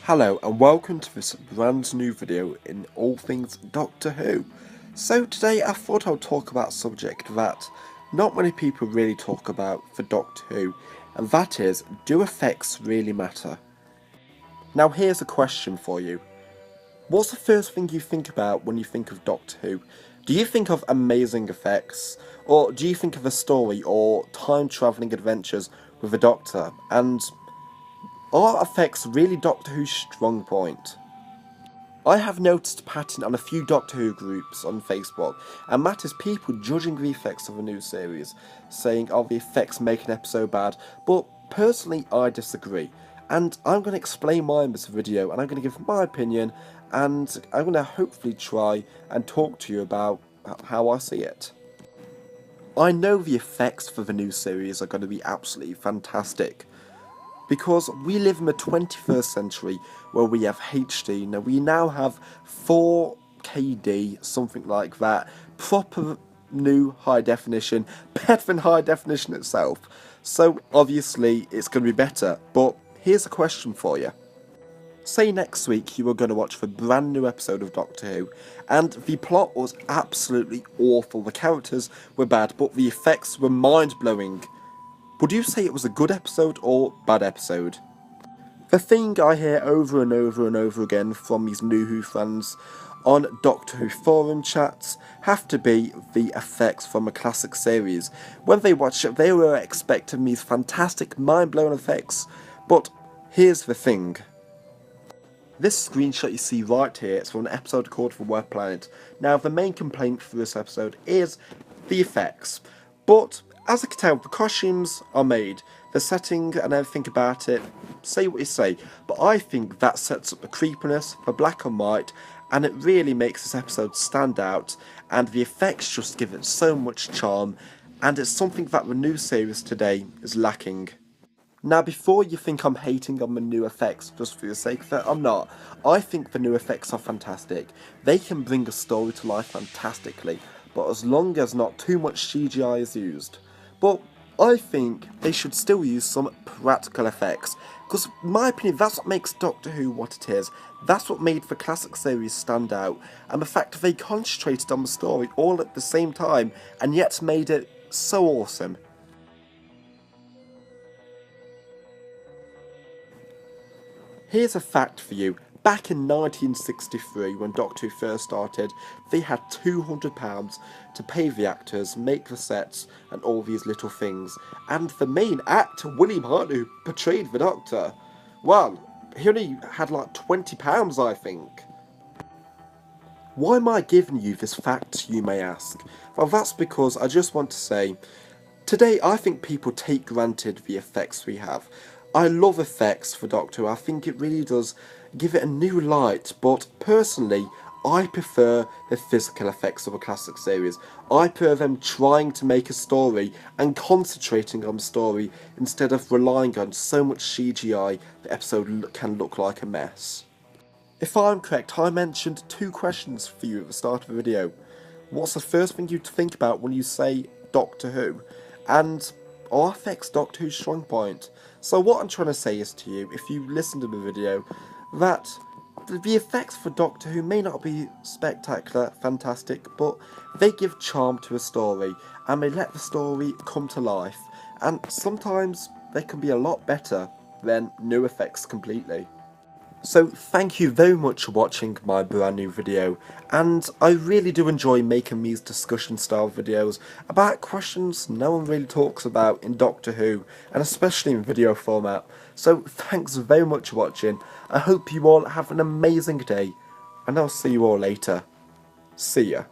Hello and welcome to this brand new video in all things Doctor Who. So today I thought I'd talk about a subject that not many people really talk about for Doctor Who, and that is, do effects really matter? Now here's a question for you. What's the first thing you think about when you think of Doctor Who? Do you think of amazing effects, or do you think of a story or time travelling adventures with a doctor? And are effects really Doctor Who's strong point? I have noticed a pattern on a few Doctor Who groups on Facebook, and that is people judging the effects of a new series, saying, oh, the effects make an episode bad, but personally I disagree. And I'm going to explain mine in this video, and I'm going to give my opinion, and I'm going to hopefully try and talk to you about how I see it. I know the effects for the new series are going to be absolutely fantastic, because we live in the 21st century where we have HD. Now we now have 4KD, something like that, proper new high definition, better than high definition itself. So obviously it's going to be better, but here's a question for you. Say next week you were going to watch the brand new episode of Doctor Who, and the plot was absolutely awful, the characters were bad, but the effects were mind-blowing. Would you say it was a good episode or bad episode? The thing I hear over and over and over again from these new Who fans on Doctor Who forum chats have to be the effects from a classic series. When they watch it, they were expecting these fantastic, mind-blowing effects, but here's the thing. This screenshot you see right here is from an episode called The Web Planet. Now, the main complaint for this episode is the effects, but as I can tell, the costumes are made, the setting and everything about it, say what you say, but I think that sets up the creepiness, the black and white, and it really makes this episode stand out, and the effects just give it so much charm, and it's something that the new series today is lacking. Now, before you think I'm hating on the new effects just for the sake of it, I'm not. I think the new effects are fantastic. They can bring a story to life fantastically, but as long as not too much CGI is used. But I think they should still use some practical effects, because in my opinion that's what makes Doctor Who what it is. That's what made the classic series stand out, and the fact that they concentrated on the story all at the same time and yet made it so awesome. Here's a fact for you. Back in 1963, when Doctor Who first started, they had £200 to pay the actors, make the sets, and all these little things. And the main actor, William Hart, who portrayed the Doctor, well, he only had like £20, I think. Why am I giving you this fact, you may ask? Well, that's because I just want to say, today I think people take granted the effects we have. I love effects for Doctor Who, I think it really does give it a new light, but personally I prefer the physical effects of a classic series. I prefer them trying to make a story and concentrating on the story instead of relying on so much CGI the episode can look like a mess. If I'm correct, I mentioned 2 questions for you at the start of the video. What's the first thing you think about when you say Doctor Who? And are effects Doctor Who's strong point? So what I'm trying to say is to you, if you listen to the video, that the effects for Doctor Who may not be spectacular, fantastic, but they give charm to a story, and they let the story come to life, and sometimes they can be a lot better than new effects completely. So thank you very much for watching my brand new video, and I really do enjoy making these discussion style videos about questions no one really talks about in Doctor Who, and especially in video format. So thanks very much for watching. I hope you all have an amazing day, and I'll see you all later. See ya.